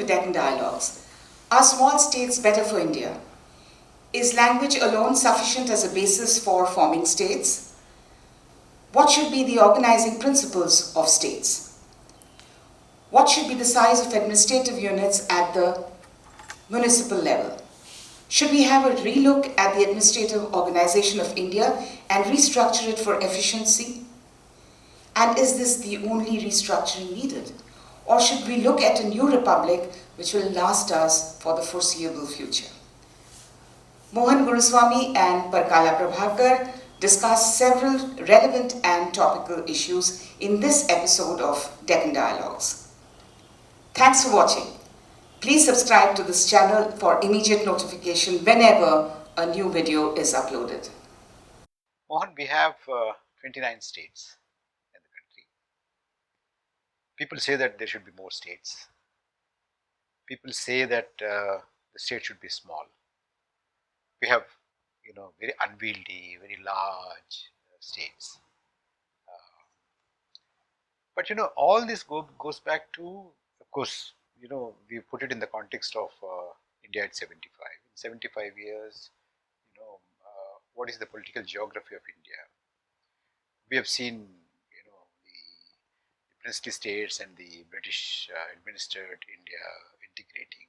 to Deccan Dialogues. Are small states better for India? Is language alone sufficient as a basis for forming states? What should be the organizing principles of states? What should be the size of administrative units at the municipal level? Should we have a relook at the administrative organization of India and restructure it for efficiency? And is this the only restructuring needed? Or should we look at a new republic which will last us for the foreseeable future? Mohan, Guruswamy and Parakala Prabhakar discuss several relevant and topical issues in this episode of Deccan Dialogues. Thanks for watching. Please subscribe to this channel for immediate notification whenever a new video is uploaded. Mohan, we have 29 states in the country. People say that there should be more states. People say that the state should be small. We have, very unwieldy, very large states. But all this goes back to, of course, we put it in the context of India at 75. In 75 years, what is the political geography of India? We have seen, the princely states and the British administered India integrating,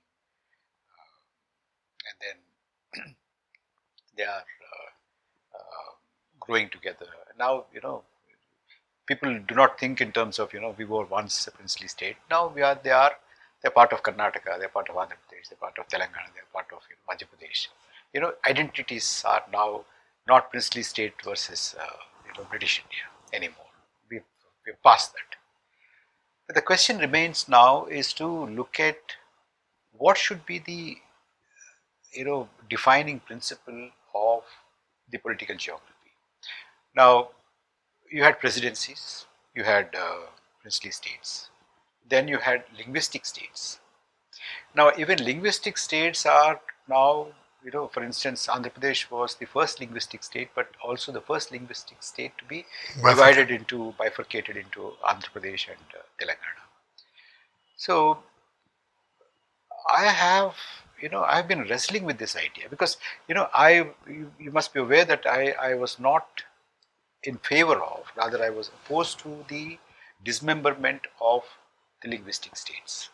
and then they are growing together. Now, people do not think in terms of, we were once a princely state. Now they're part of Karnataka, they're part of Andhra Pradesh, they're part of Telangana, they're part of Madhya Pradesh. Identities are now not princely state versus British India anymore. We've passed that. But the question remains now is to look at what should be the defining principle of the political geography. Now, you had presidencies, you had princely states, then you had linguistic states. Now, even linguistic states are now, for instance, Andhra Pradesh was the first linguistic state, but also the first linguistic state to be bifurcated into Andhra Pradesh and Telangana. So, I have been wrestling with this idea because, you must be aware that I was not in favor of, rather I was opposed to the dismemberment of the linguistic states,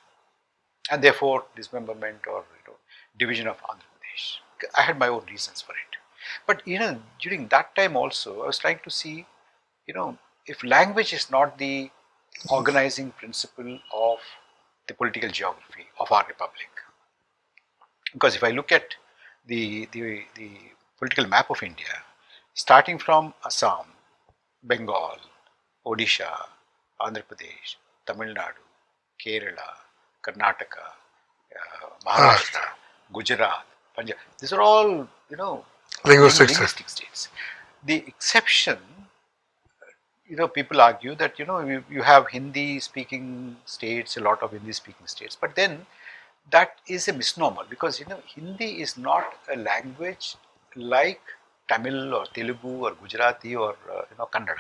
and therefore dismemberment or division of Andhra Pradesh. I had my own reasons for it. But during that time also, I was trying to see, if language is not the organizing principle of the political geography of our republic. Because if I look at the political map of India, starting from Assam, Bengal, Odisha, Andhra Pradesh, Tamil Nadu, Kerala, Karnataka, Maharashtra, Gujarat, Punjab, these are all, linguistic states. The exception, people argue that, you have Hindi speaking states, a lot of Hindi speaking states, but then that is a misnomer because Hindi is not a language like Tamil or Telugu or Gujarati or Kannada.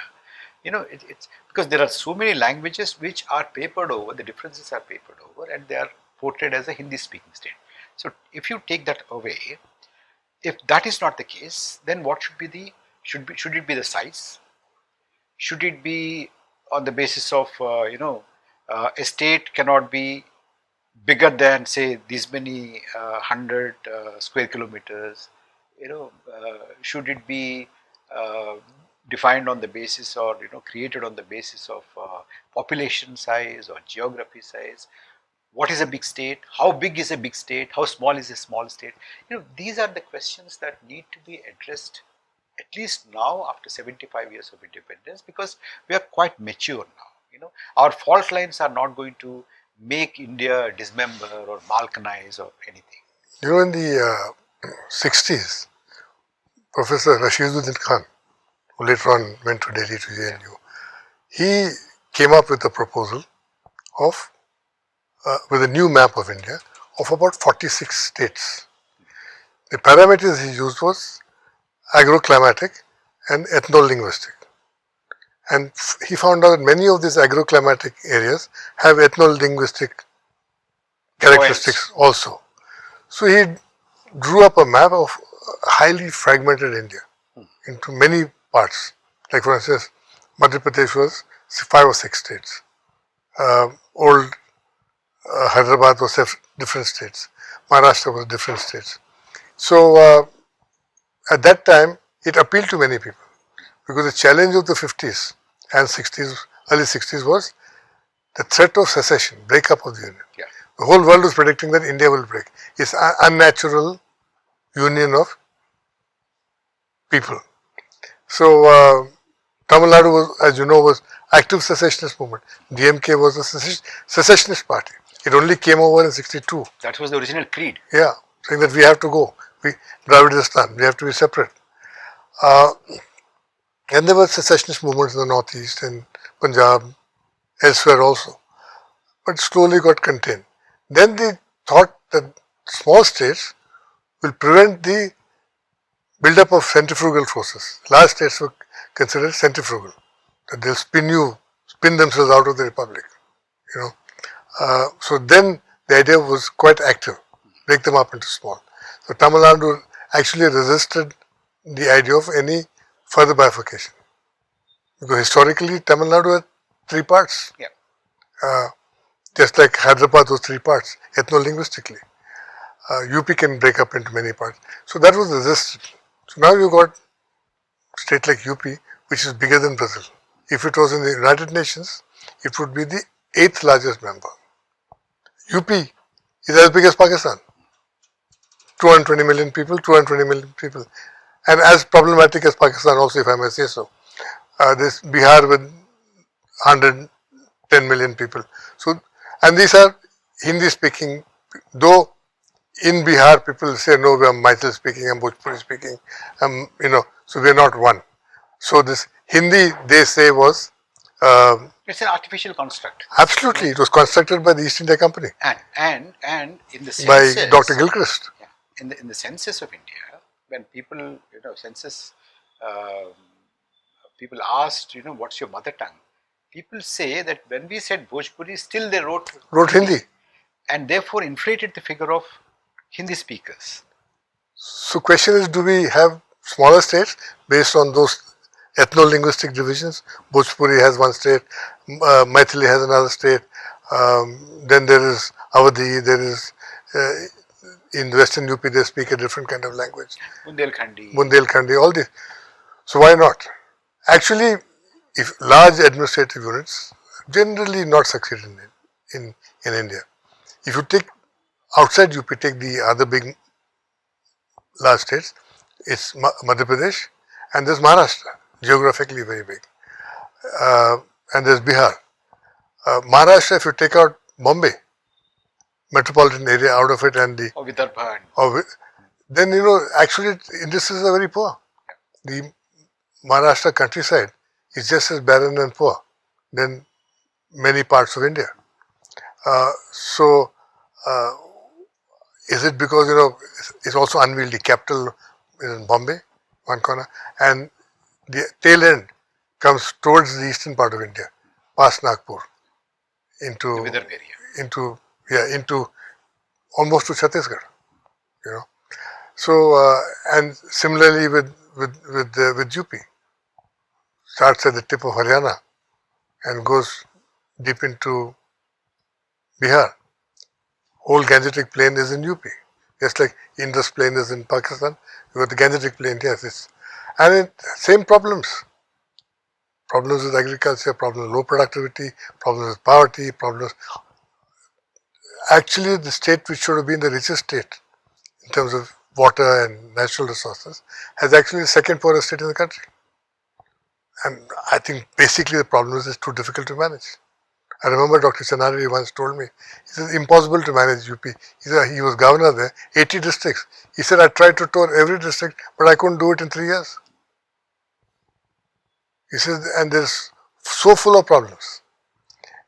It's because there are so many languages which are papered over, the differences are papered over, and they are portrayed as a Hindi speaking state. So if you take that away, if that is not the case, then what should be should it be the size? Should it be on the basis of a state cannot be bigger than say these many 100 square kilometers? Should it be defined on the basis or created on the basis of population size or geography size? What is a big state? How big is a big state? How small is a small state? These are the questions that need to be addressed at least now after 75 years of independence, because we are quite mature now. Our fault lines are not going to make India dismember or balkanize or anything. In the 60s, Professor Rashiduddin Khan, who later on went to Delhi to JNU, he came up with a proposal of, with a new map of India of about 46 states. The parameters he used was agroclimatic and ethno-linguistic. And he found out that many of these agroclimatic areas have ethno-linguistic characteristics also. So he drew up a map of highly fragmented India into many parts. Like for instance, Madhya Pradesh was 5 or 6 states. Old Hyderabad was different states. Maharashtra was different states. So at that time, it appealed to many people because the challenge of the 50s and 60s, early 60s was the threat of secession, breakup of the union. Yeah. The whole world was predicting that India will break. It's an unnatural union of people. So Tamil Nadu was, as you know, was active secessionist movement. DMK was a secessionist party. It only came over in 62. That was the original creed. Yeah, saying that we have to go. Dravidistan, we have to be separate. And there were secessionist movements in the northeast and Punjab, elsewhere also. But slowly got contained. Then they thought that small states will prevent the build-up of centrifugal forces. Large states were considered centrifugal. That they'll spin themselves out of the republic. You know. So then the idea was quite active. Break them up into small. So Tamil Nadu actually resisted the idea of any further bifurcation. Because historically Tamil Nadu had 3 parts. Yeah. Just like Hyderabad was 3 parts, ethno-linguistically. UP can break up into many parts. So that was resisted. So now you got state like UP, which is bigger than Brazil. If it was in the United Nations, it would be the 8th largest member. UP is as big as Pakistan. 220 million people, 220 million people. And as problematic as Pakistan also, if I may say so. This Bihar with 110 million people. So, and these are Hindi speaking, though in Bihar people say no, we are Maithili speaking, I'm Bhojpuri speaking, so we are not one. So this Hindi they say was It's an artificial construct. Absolutely, it was constructed by the East India Company. And in the census, by Dr. Gilchrist. Yeah, in the census of India, when people census people asked what's your mother tongue, people say that when we said Bhojpuri, still they wrote Hindi, and therefore inflated the figure of Hindi speakers. So question is, do we have smaller states based on those ethno-linguistic divisions? Bhojpuri has one state, Maithili has another state, then there is Awadhi, there is in Western UP they speak a different kind of language. Bundelkhandi, all these. So why not? Actually, if large administrative units generally not succeed in India. If you take outside UP, take the other big large states, it's Madhya Pradesh and there's Maharashtra, geographically very big. And there's Bihar. Maharashtra, if you take out Bombay, metropolitan area out of it and the... Or Vidarbha. Then, actually industries are very poor. The Maharashtra countryside is just as barren and poor than many parts of India. Is it because, it's also unwieldy? Capital is in Bombay, one corner, and the tail end comes towards the eastern part of India, past Nagpur, into almost to Chhattisgarh, So, and similarly with UP, starts at the tip of Haryana and goes deep into Bihar. Whole Gangetic Plain is in UP, just like Indus Plain is in Pakistan. You got the Gangetic Plain, yes, same problems. Problems with agriculture, problems with low productivity, problems with poverty, problems. Actually, the state which should have been the richest state in terms of water and natural resources has actually the second poorest state in the country. And I think basically the problem is it's too difficult to manage. I remember Dr. Chanari once told me, he said, impossible to manage UP. He said, he was governor there, 80 districts. He said, I tried to tour every district, but I couldn't do it in 3 years. He said, and there's so full of problems.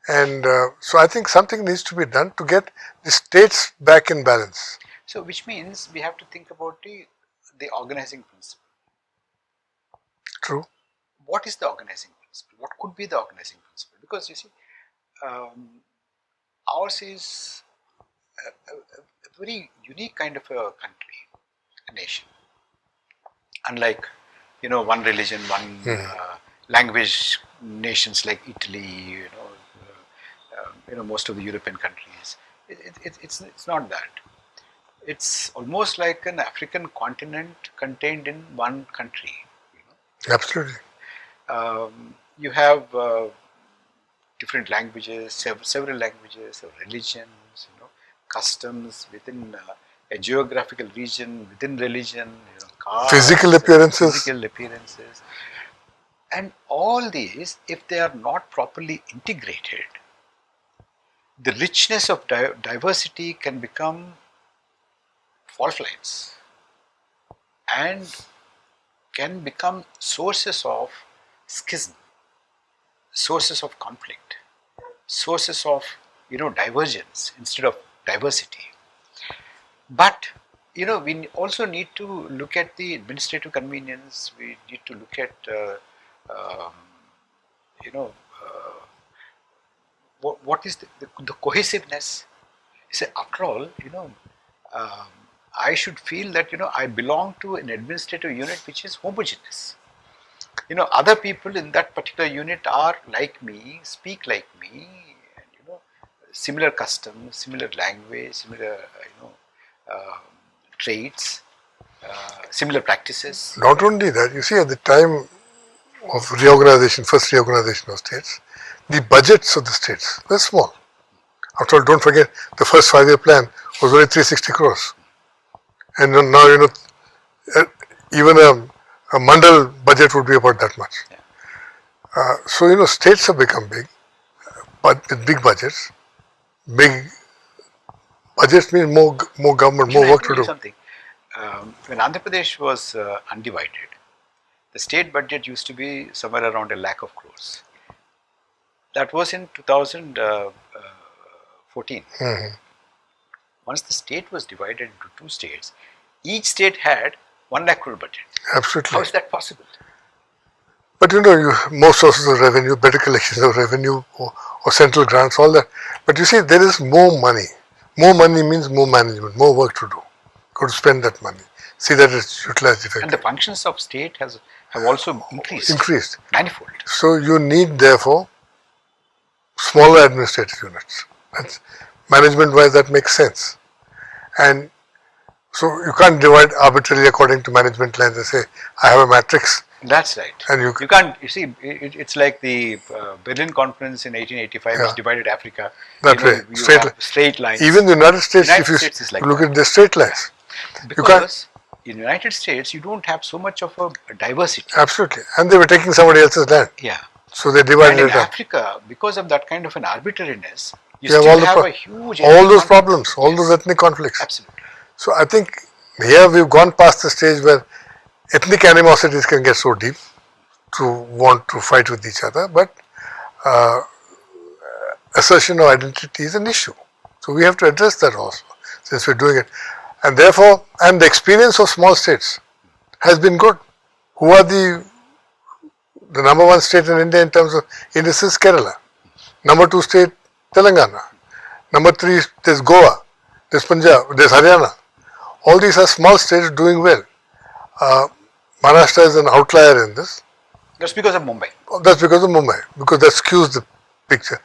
And so I think something needs to be done to get the states back in balance. So which means we have to think about the organizing principle. True. What is the organizing principle? What could be the organizing principle? Because you see, ours is a very unique kind of a country, a nation. Unlike, one religion, one language nations like Italy, most of the European countries. It's not that. It's almost like an African continent contained in one country. Absolutely. You have different languages, several languages, religions, customs within a geographical region, within religion, castes, Physical appearances. And all these, if they are not properly integrated, the richness of diversity can become fault lines and can become sources of schism, sources of conflict, sources of divergence instead of diversity. But we also need to look at the administrative convenience. We need to look at what is the cohesiveness. Say, after all, I should feel that I belong to an administrative unit which is homogeneous. Other people in that particular unit are like me, speak like me, and similar customs, similar language, similar traits, similar practices. Not only that, you see, at the time of reorganization, first reorganization of states, the budgets of the states were small. After all, don't forget, the first 5-year plan was only 360 crores. And now, even a mandal budget would be about that much. Yeah. So, states have become big, but with big budgets. Big budgets mean more government, more work to do. Something. When Andhra Pradesh was undivided, the state budget used to be somewhere around 1 lakh of crores. That was in 2014. Once the state was divided into 2 states, each state had 1 lakh crore budget. Absolutely. How is that possible? But more sources of revenue, better collections of revenue, or central grants, all that. But you see, there is more money. More money means more management, more work to do. Got to spend that money. See that it's utilized effectively. And the functions of state have also increased. Manifold. So you need, therefore, smaller administrative units. That's, management-wise, that makes sense. And so you can't divide arbitrarily according to management lines and say, I have a matrix. That's right. And you can't, see, it's like the Berlin Conference in 1885 which divided Africa. That way, straight lines. Even the United States, if you look at the straight lines. Because in the United States, you don't have so much of a diversity. Absolutely. And they were taking somebody else's land. Yeah. So they divided and in it up. Africa, because of that kind of an arbitrariness, you still have a huge all those problems, all those ethnic conflicts. Absolutely. So I think here we've gone past the stage where ethnic animosities can get so deep to want to fight with each other, but assertion of identity is an issue. So we have to address that also, since we're doing it. And therefore, and the experience of small states has been good. Who are the number 1 state in India in terms of indices is Kerala. Number 2 state, Telangana. Number 3, there's Goa, there's Punjab, there's Haryana. All these are small states doing well. Maharashtra is an outlier in this. That's because of Mumbai. That's because of Mumbai, because that skews the picture.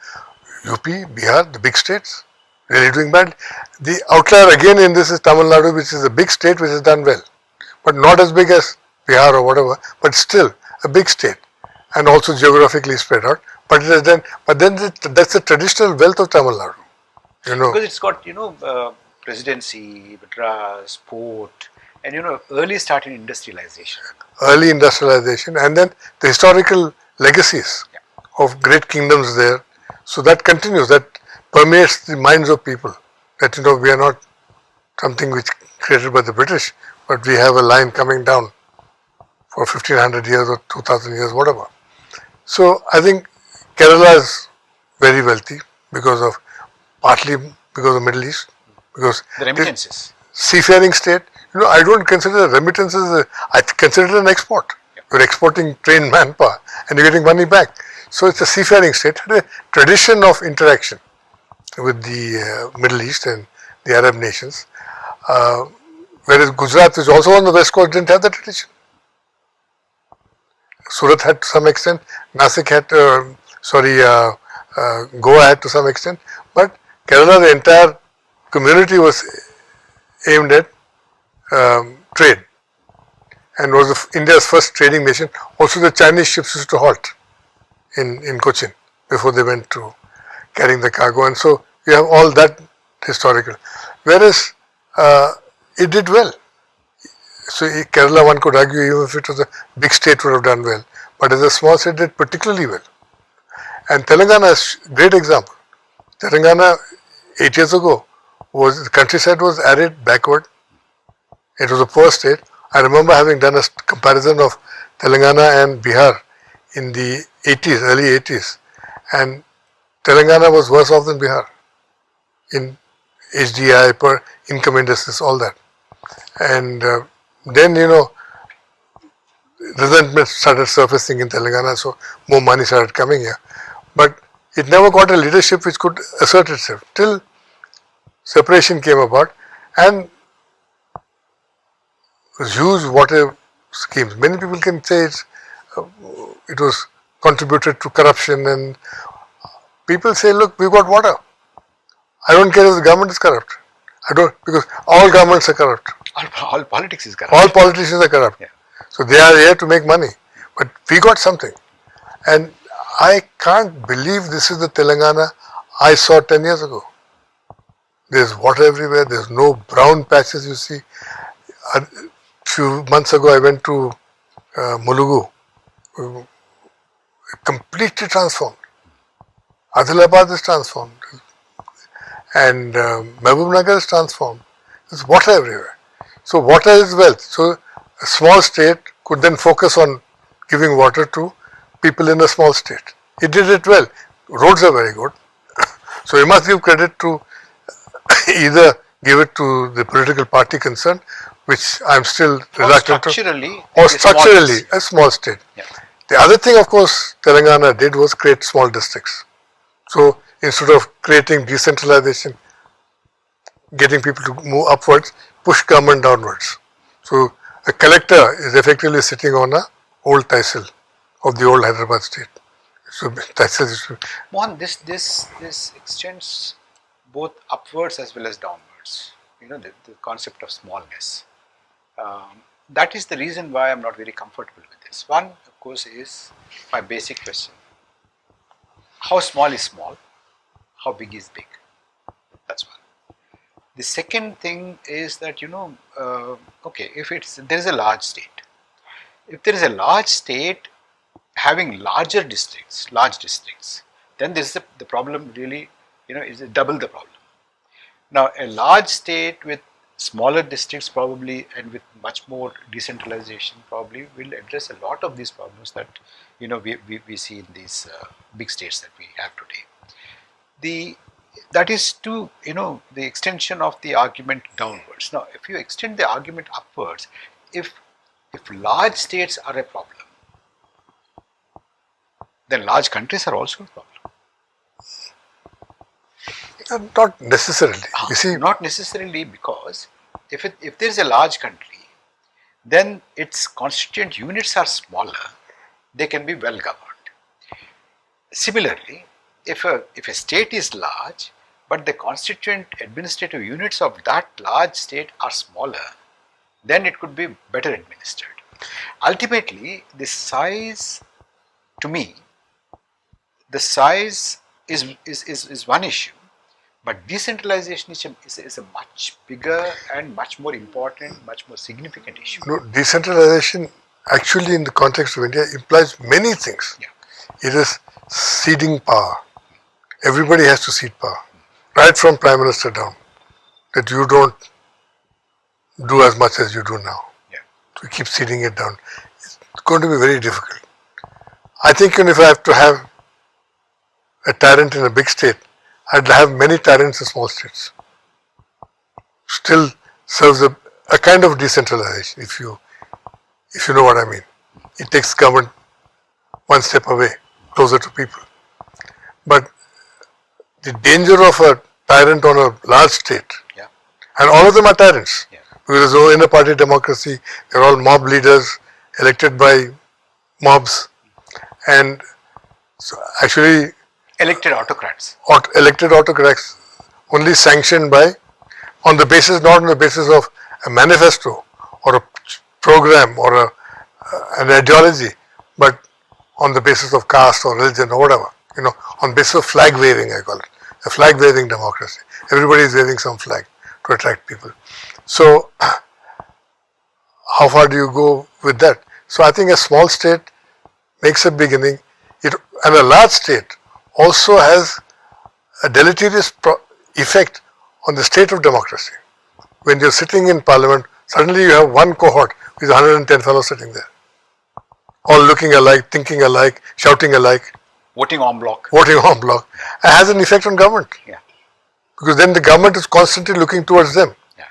UP, Bihar, the big states, really doing bad. The outlier again in this is Tamil Nadu, which is a big state which has done well, but not as big as Bihar or whatever, but still a big state and also geographically spread out. But it has done. But then that's the traditional wealth of Tamil Nadu. Because it's got presidency, Madras, port, and early start in industrialization. Early industrialization, and then the historical legacies of great kingdoms there. So that continues. That permeates the minds of people. That we are not something which created by the British, but we have a line coming down for 1500 years or 2000 years, whatever. So I think Kerala is very wealthy partly because of Middle East, because the remittances. Seafaring state. I don't consider remittances. I consider it an export. You're exporting trained manpower, and you're getting money back. So it's a seafaring state, had a tradition of interaction with the Middle East and the Arab nations. Whereas Gujarat, which is also on the west coast, didn't have that tradition. Surat had to some extent, Nasik had, Goa had to some extent, but Kerala, the entire community was aimed at trade and was India's first trading nation. Also, the Chinese ships used to halt in Cochin before they went to carrying the cargo, and so you have all that historical. Whereas it did well. So Kerala, one could argue, even if it was a big state, would have done well. But as a small state, it did particularly well. And Telangana is a great example. Telangana, 8 years ago, the countryside was arid, backward. It was a poor state. I remember having done a comparison of Telangana and Bihar in the 80s, early 80s. And Telangana was worse off than Bihar in HDI, per income indices, all that. And then, resentment started surfacing in Telangana, so more money started coming here. But it never got a leadership which could assert itself till separation came about, and huge water schemes. Many people can say it was contributed to corruption, and people say, look, we've got water. I don't care if the government is corrupt. I don't, because all governments are corrupt. All politics is corrupt. All politicians are corrupt. Yeah. So they are here to make money. But we got something. And I can't believe this is the Telangana I saw 10 years ago. There's water everywhere. There's no brown patches you see. A few months ago I went to Mulugu. Completely transformed. Adilabad is transformed. And Mehboob is transformed. There's water everywhere. So water is wealth. So a small state could then focus on giving water to people in a small state. It did it well. Roads are very good. So you must give credit to either give it to the political party concerned, which I'm still reluctant to, or structurally a small state. Yeah. The other thing, of course, Telangana did was create small districts. So instead of creating decentralization, getting people to move upwards, push government downwards. So a collector is effectively sitting on a old tehsil of the old Hyderabad state. So tehsil. Mohan, this extends both upwards as well as downwards. The concept of smallness. That is the reason why I'm not very comfortable with this. One, of course, is my basic question: how small is small? How big is big? That's one. The second thing is that okay, if there is a large state, if there is a large state having large districts, then this is the problem really, is double the problem. Now, a large state with smaller districts probably and with much more decentralization probably will address a lot of these problems that we see in these big states that we have today. That is to the extension of the argument downwards. Now, if you extend the argument upwards, if large states are a problem, then large countries are also a problem. Not necessarily. You see, not necessarily, because if there is a large country, then its constituent units are smaller. They can be well governed. Similarly, if a state is large, but the constituent administrative units of that large state are smaller, then it could be better administered. Ultimately, the size, to me, the size is one issue, but decentralization is a much bigger and much more important, much more significant issue. No, decentralization actually in the context of India implies many things. Yeah. It is ceding power. Everybody has to cede power, right from Prime Minister down, that you don't do as much as you do now. Yeah. To keep ceding it down. It's going to be very difficult. I think even if I have to have a tyrant in a big state, I'd have many tyrants in small states. Still serves a kind of decentralization, if you know what I mean. It takes government one step away, closer to people. But the danger of a tyrant on a large state And all of them are tyrants. Yeah. Because though in a party democracy, they're all mob leaders elected by mobs. And so actually, Elected autocrats. elected autocrats only sanctioned by, on the basis, not on the basis of a manifesto or a program or an ideology, but on the basis of caste or religion or whatever. On basis of flag waving, I call it. A flag waving democracy. Everybody is waving some flag to attract people. So, how far do you go with that? So, I think a small state makes a beginning, and a large state also has a deleterious effect on the state of democracy. When you're sitting in parliament, suddenly you have one cohort with 110 fellows sitting there, all looking alike, thinking alike, shouting alike. Voting en bloc. Voting en bloc. It has an effect on government. Yeah. Because then the government is constantly looking towards them. Yeah.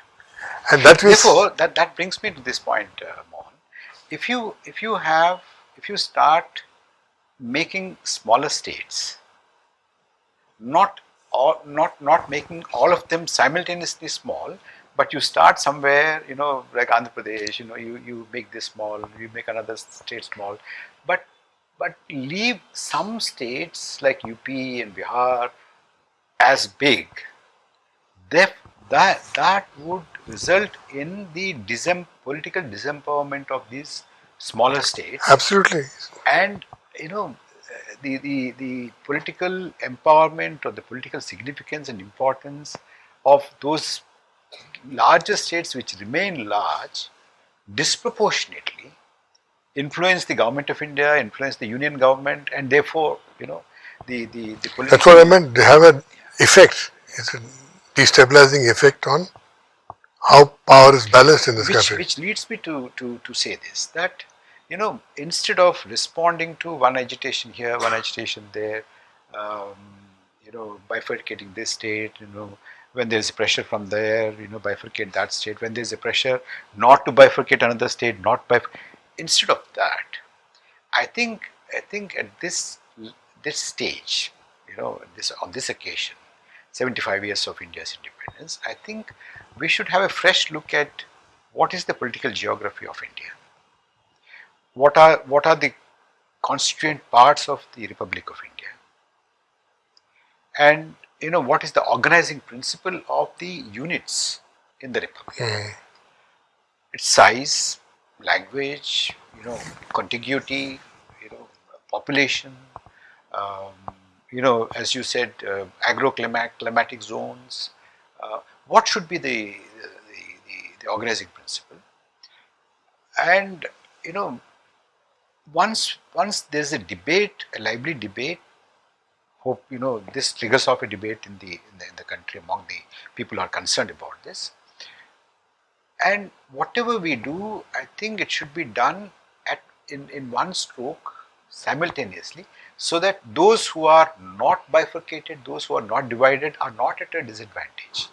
And that means, therefore, that brings me to this point, Mohan. If you start making smaller states, not making all of them simultaneously small, but you start somewhere, like Andhra Pradesh, you make this small, you make another state small, but leave some states like UP and Bihar as big, that would result in the political disempowerment of these smaller states. absolutely. And the political empowerment or the political significance and importance of those larger states which remain large disproportionately influence the government of India, influence the union government, and therefore, the political. That's what I meant. They have an effect. It's a destabilizing effect on how power is balanced in this country. Which leads me to say this, that instead of responding to one agitation here, one agitation there, bifurcating this state, when there is pressure from there, bifurcate that state. When there is a pressure not to bifurcate another state, instead of that, I think at this stage, on this occasion, 75 years of India's independence, I think we should have a fresh look at what is the political geography of India. What are the constituent parts of the Republic of India, and what is the organizing principle of the units in the Republic? Its size, language, contiguity, population, as you said, agroclimatic zones. What should be the organizing principle? And once there's a debate, a lively debate, hope this triggers off a debate in the country among the people who are concerned about this. And whatever we do, I think it should be done in one stroke simultaneously, so that those who are not bifurcated, those who are not divided, are not at a disadvantage.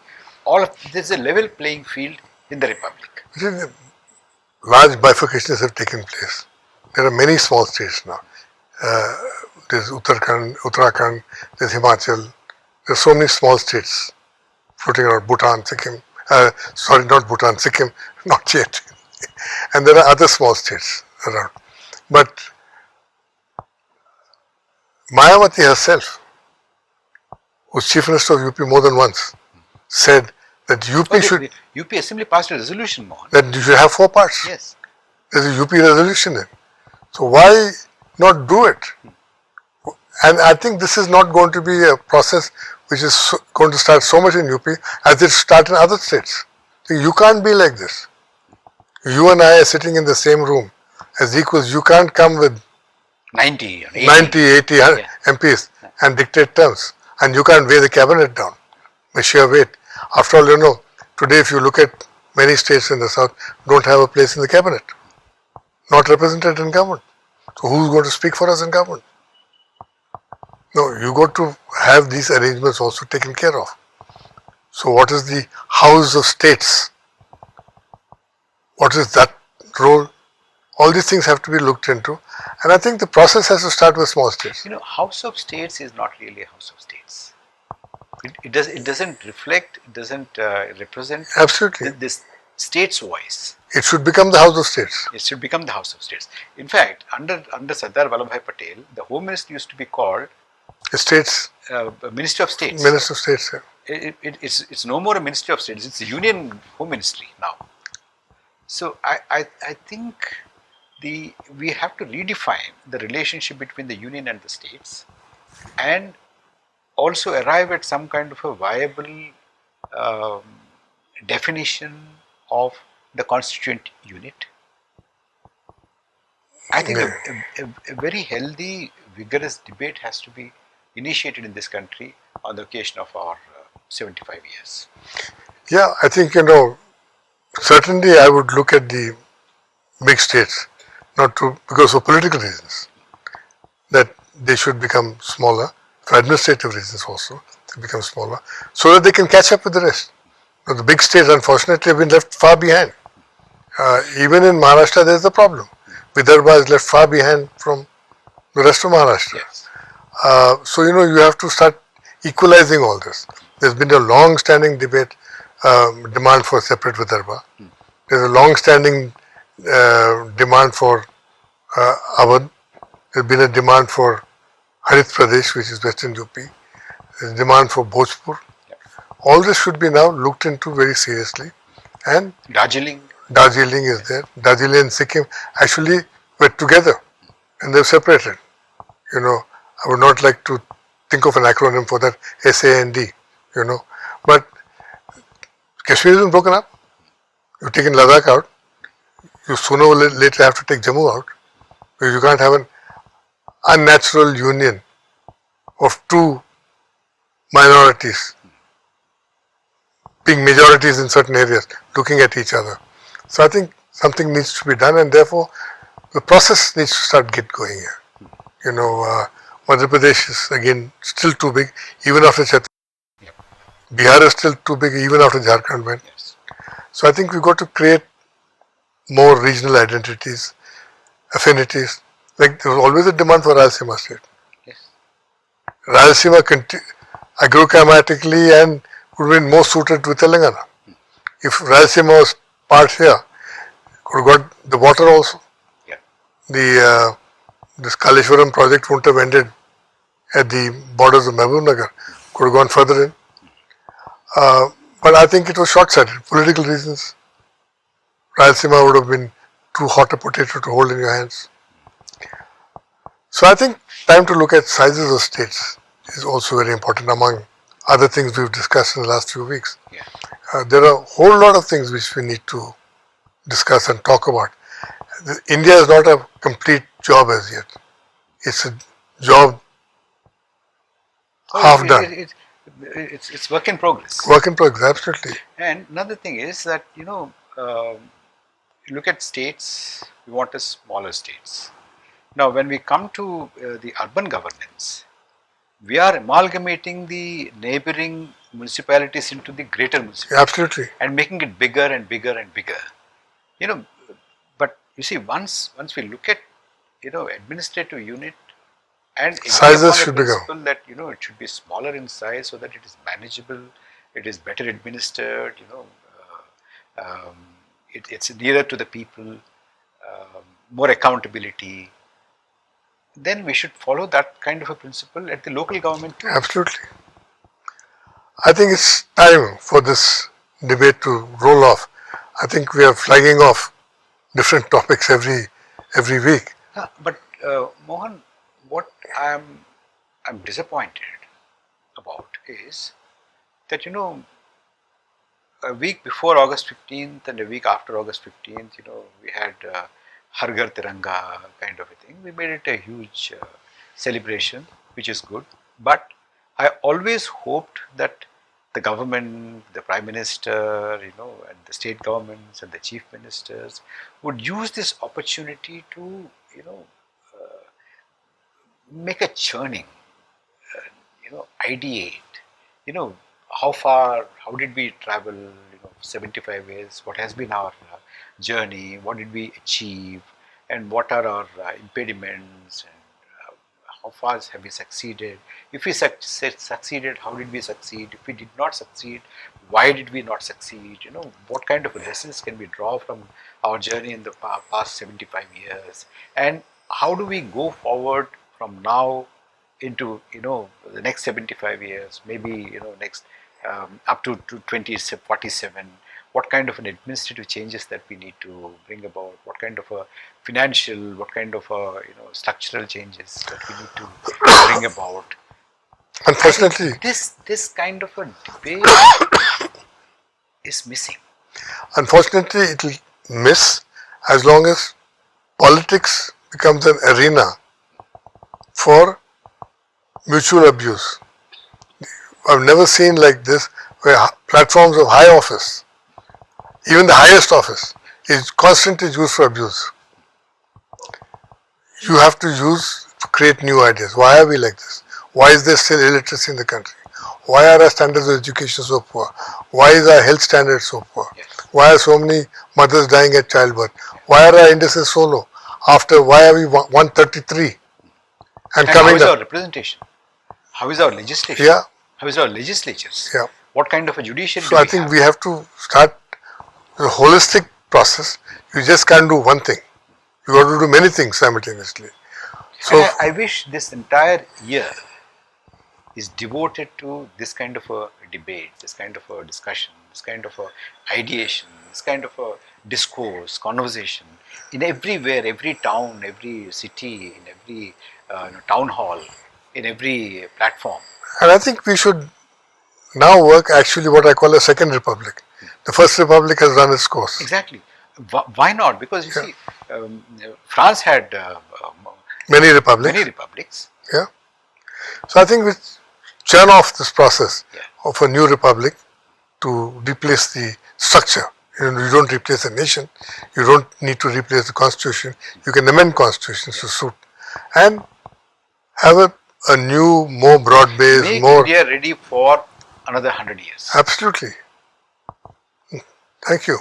There's a level playing field in the Republic. Large bifurcations have taken place. There are many small states now. There's Uttarakhand, there's Himachal. There's so many small states floating around. Bhutan, Sikkim. Not Bhutan, Sikkim, not yet. And there are other small states around. But Mayawati herself, who's Chief Minister of UP more than once, said that UP Assembly passed a resolution, Mohan. That you should have 4 parts. Yes. There's a UP resolution in. So why not do it? And I think this is not going to be a process which is going to start so much in UP as it starts in other states. So you can't be like this. You and I are sitting in the same room as equals. You can't come with 90, 80, MPs and dictate terms. And you can't weigh the cabinet down by sheer weight. After all, today if you look at many states in the south, don't have a place in the cabinet. Not represented in government. So who's going to speak for us in government? No, you got to have these arrangements also taken care of. So what is the House of States? What is that role? All these things have to be looked into, and I think the process has to start with small states. House of States is not really a House of States. It doesn't reflect, it doesn't represent Absolutely. this state's voice. It should become the House of States. It should become the House of States. In fact, under Sardar Vallabhbhai Patel, the Home Minister used to be called The States, Minister of States. Minister of States. It's no more a Ministry of States, it's the Union Home Ministry now. So I think we have to redefine the relationship between the Union and the states, and also arrive at some kind of a viable um, definition of the constituent unit. I think a very healthy, vigorous debate has to be initiated in this country on the occasion of our 75 years. Yeah, I think, certainly I would look at the big states, because of political reasons, that they should become smaller, for administrative reasons also, they become smaller, so that they can catch up with the rest. Now, the big states, unfortunately, have been left far behind. Even in Maharashtra, there is a problem. Vidarbha is left far behind from the rest of Maharashtra. Yes. So, you have to start equalizing all this. There's been a long-standing debate, demand for separate Vidarbha. There's a long-standing demand for Awadh. There's been a demand for Harit Pradesh, which is Western UP. There's a demand for Bhojpur. All this should be now looked into very seriously. And Darjeeling is there. Darjeeling and Sikkim actually were together and they've separated. I would not like to think of an acronym for that, SAND, But Kashmir has been broken up. You've taken Ladakh out. You sooner or later have to take Jammu out. Because you can't have an unnatural union of two minorities being majorities in certain areas, looking at each other. So I think something needs to be done, and therefore the process needs to start going here. Madhya Pradesh is again still too big, even after Chhattisgarh. Bihar is still too big, even after Jharkhand went. Yes. So I think we've got to create more regional identities, affinities. Like there was always a demand for Rayalaseema state. Yes. Rayalaseema agroclimatically and would have been more suited to Telangana. If Rayalaseema was part here, could have got the water also. Yeah. This Kaleshwaram project wouldn't have ended at the borders of Mahbubnagar. Could have gone further in. But I think it was short-sighted. Political reasons. Rayalaseema would have been too hot a potato to hold in your hands. So I think time to look at sizes of states is also very important, among other things we've discussed in the last few weeks. Yeah. There are a whole lot of things which we need to discuss and talk about. India is not a complete job as yet. It's a job half done. It's work in progress. Work in progress, absolutely. And another thing is that, look at states, we want a smaller states. Now, when we come to the urban governance, we are amalgamating the neighboring municipalities into the greater municipality. Absolutely. And making it bigger and bigger and bigger. But you see, once we look at, administrative unit and sizes should become that, it should be smaller in size so that it is manageable, it is better administered, it's nearer to the people, more accountability. Then we should follow that kind of a principle at the local government too. Absolutely. I think it's time for this debate to roll off. I think we are flagging off different topics every week. But Mohan, what I'm disappointed about is that a week before August 15th and a week after August 15th, we had Har Ghar Tiranga kind of a thing. We made it a huge celebration, which is good. But I always hoped that the government, the Prime Minister, and the state governments and the chief ministers would use this opportunity to, make a churning, ideate, how did we travel, 75 years, what has been our journey, what did we achieve, and what are our impediments, and How far have we succeeded? If we succeeded, how did we succeed? If we did not succeed, why did we not succeed? What kind of lessons can we draw from our journey in the past 75 years? And how do we go forward from now into the next 75 years, maybe next up to 2047? What kind of an administrative changes that we need to bring about? What kind of a financial, what kind of a structural changes that we need to bring about? Unfortunately, This kind of a debate is missing. Unfortunately, it will miss as long as politics becomes an arena for mutual abuse. I've never seen like this where platforms of high office, even the highest office, is constantly used for abuse. You have to create new ideas. Why are we like this? Why is there still illiteracy in the country? Why are our standards of education so poor? Why is our health standards so poor? Why are so many mothers dying at childbirth? Why are our indices so low? Why are we 133? And coming how is down. our representation? How is our legislation? Yeah. How is our legislatures? Yeah. What kind of a judiciary So do I think we have to start a holistic process. You just can't do one thing. You got to do many things simultaneously. So and I wish this entire year is devoted to this kind of a debate, this kind of a discussion, this kind of a ideation, this kind of a discourse, conversation in everywhere, every town, every city, in every town hall, in every platform. and I think we should now work actually what I call a second republic. The first republic has run its course. Exactly. Why not? Because you see, France had Many republics. many republics. Yeah. So I think we churn off this process of a new republic to replace the structure. You don't replace a nation. You don't need to replace the constitution. You can amend constitutions to suit and have a new, more broad-based, Make more. India ready for another 100 years. Absolutely. Thank you.